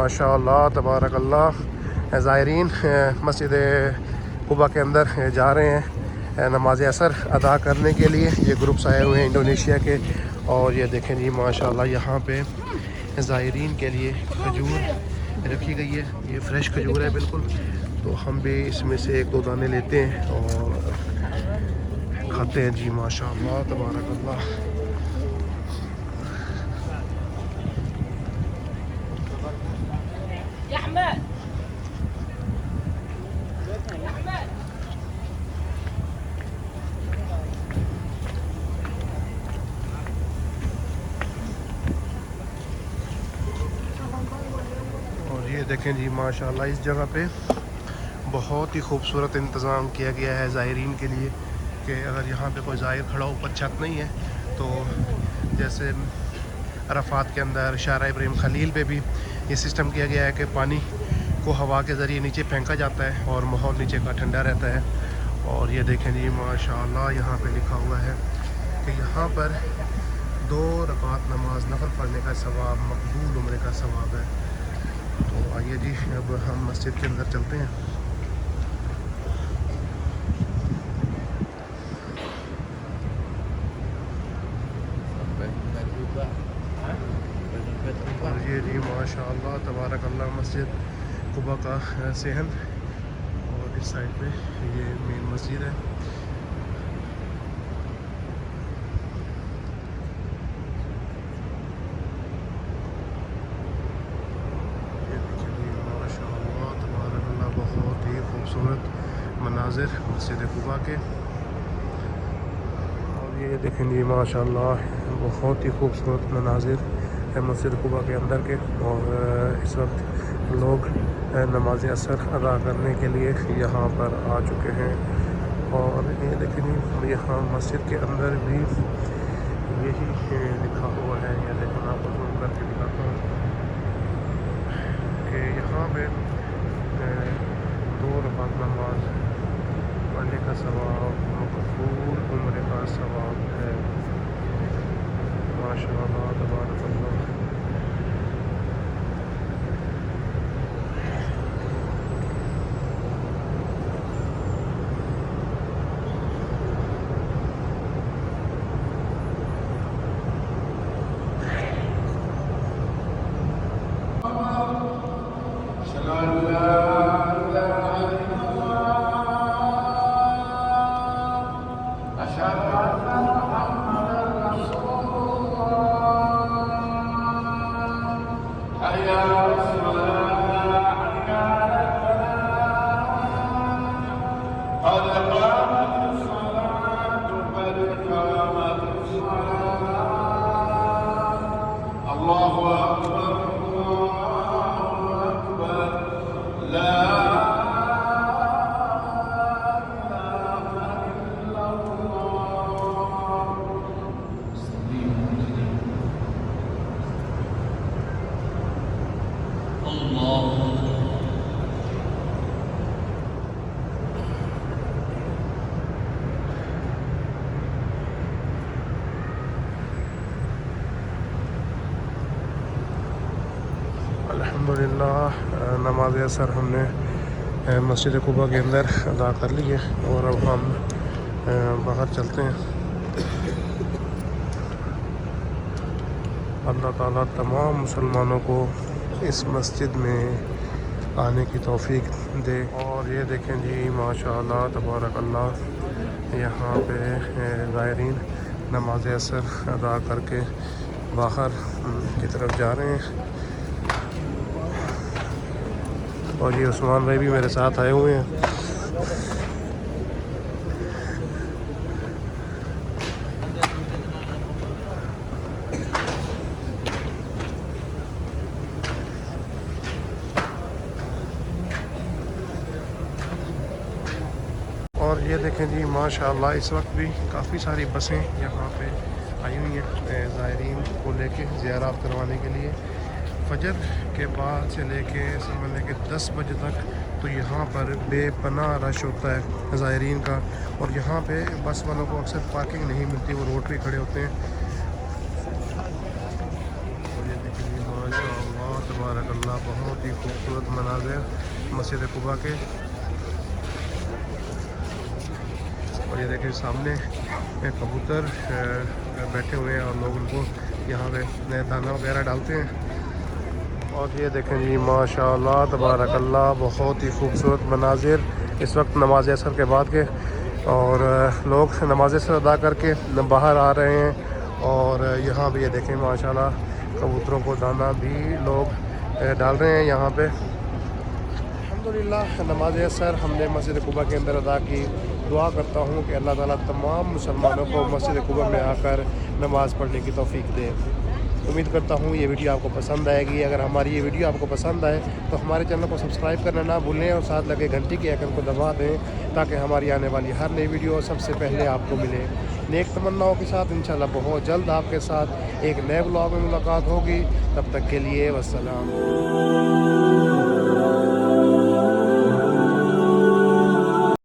ماشاء اللہ تبارک اللہ، زائرین مسجد قباء کے اندر جا رہے ہیں نماز عصر ادا کرنے کے لیے۔ یہ گروپس آئے ہوئے ہیں انڈونیشیا کے، اور یہ دیکھیں جی ماشاء اللہ یہاں پہ زائرین کے لیے کھجور رکھی گئی ہے۔ یہ فریش کھجور ہے بالکل، تو ہم بھی اس میں سے 1-2 دانے لیتے ہیں اور کھاتے ہیں جی ماشاء اللہ تبارک اللہ۔ یہ دیکھیں جی ماشاءاللہ اس جگہ پہ بہت ہی خوبصورت انتظام کیا گیا ہے زائرین کے لیے، کہ اگر یہاں پہ کوئی زائر کھڑا اوپر چھت نہیں ہے تو جیسے عرفات کے اندر شارع ابراہیم خلیل پہ بھی یہ سسٹم کیا گیا ہے کہ پانی کو ہوا کے ذریعے نیچے پھینکا جاتا ہے اور ماحول نیچے کا ٹھنڈا رہتا ہے۔ اور یہ دیکھیں جی ماشاءاللہ یہاں پہ لکھا ہوا ہے کہ یہاں پر 2 رکعت نماز نفل پڑھنے کا ثواب مقبول عمرے کا ثواب ہے۔ تو آئیے جی اب ہم مسجد کے اندر چلتے ہیں۔ اور یہ جی ماشاء اللہ تبارک اللہ مسجد قباء کا صحن، اور اس سائڈ پہ یہ مین مسجد ہے۔ بہت ہی خوبصورت مناظر مسجد قباء کے، اور یہ دیکھیں جی ماشاءاللہ بہت ہی خوبصورت مناظر ہے مسجد قباء کے اندر کے۔ اور اس وقت لوگ نماز عصر ادا کرنے کے لیے یہاں پر آ چکے ہیں، اور یہ دیکھیں جی یہاں مسجد کے اندر بھی یہی لکھا ہوا ہے۔ یہ دیکھیں آپ کو زوم کر کے دکھاتا ہوں کہ یہاں پہ 2 رکعت نماز پڑھنے کا ثواب مقبول عمرے کا ثواب ہے۔ ماشاء اللہ تبارک اللہ۔ الحمدللہ نماز عصر ہم نے مسجد قباء کے اندر ادا کر لی ہے، اور اب ہم باہر چلتے ہیں۔ اللہ تعالیٰ تمام مسلمانوں کو اس مسجد میں آنے کی توفیق دے۔ اور یہ دیکھیں جی ماشاء اللہ تبارک اللہ یہاں پہ زائرین نماز عصر ادا کر کے باہر کی طرف جا رہے ہیں، اور یہ عثمان بھائی بھی میرے ساتھ آئے ہوئے ہیں۔ اور یہ دیکھیں جی ماشاءاللہ اس وقت بھی کافی ساری بسیں یہاں پہ آئی ہوئی ہیں زائرین کو لے کے زیارات کروانے کے لیے۔ فجر کے بعد سے لے کے سمجھ لیں کہ 10 بجے تک تو یہاں پر بے پناہ رش ہوتا ہے زائرین کا، اور یہاں پہ بس والوں کو اکثر پارکنگ نہیں ملتی، وہ روڈ پہ کھڑے ہوتے ہیں۔ اور یہ دیکھیں جی ماشاء اللہ تبارک اللہ بہت بہت ہی خوبصورت مناظر مسجد قباء کے. اور یہ دیکھیں سامنے کبوتر بیٹھے ہوئے ہیں اور لوگ ان کو یہاں پہ دانہ وغیرہ ڈالتے ہیں. اور یہ دیکھیں جی ماشاء اللہ تبارک اللہ بہت ہی خوبصورت مناظر اس وقت نماز عصر کے بعد کے. اور لوگ نماز عصر ادا کر کے باہر آ رہے ہیں. اور یہاں بھی یہ دیکھیں ماشاء اللہ کبوتروں کو دانہ بھی لوگ ڈال رہے ہیں یہاں پہ. الحمدللہ نماز عصر ہم نے مسجد قباء کے اندر ادا کی. دعا کرتا ہوں کہ اللہ تعالیٰ تمام مسلمانوں کو مسجد قباء میں آ کر نماز پڑھنے کی توفیق دے. امید کرتا ہوں یہ ویڈیو آپ کو پسند آئے گی. اگر ہماری یہ ویڈیو آپ کو پسند آئے تو ہمارے چینل کو سبسکرائب کرنا نہ بھولیں اور ساتھ لگے گھنٹی کے آئیکن کو دبا دیں تاکہ ہماری آنے والی ہر نئی ویڈیو سب سے پہلے آپ کو ملے. نیک تمناؤں کے ساتھ انشاءاللہ بہت جلد آپ کے ساتھ ایک نئے ولاگ میں ملاقات ہوگی. تب تک کے لیے والسلام.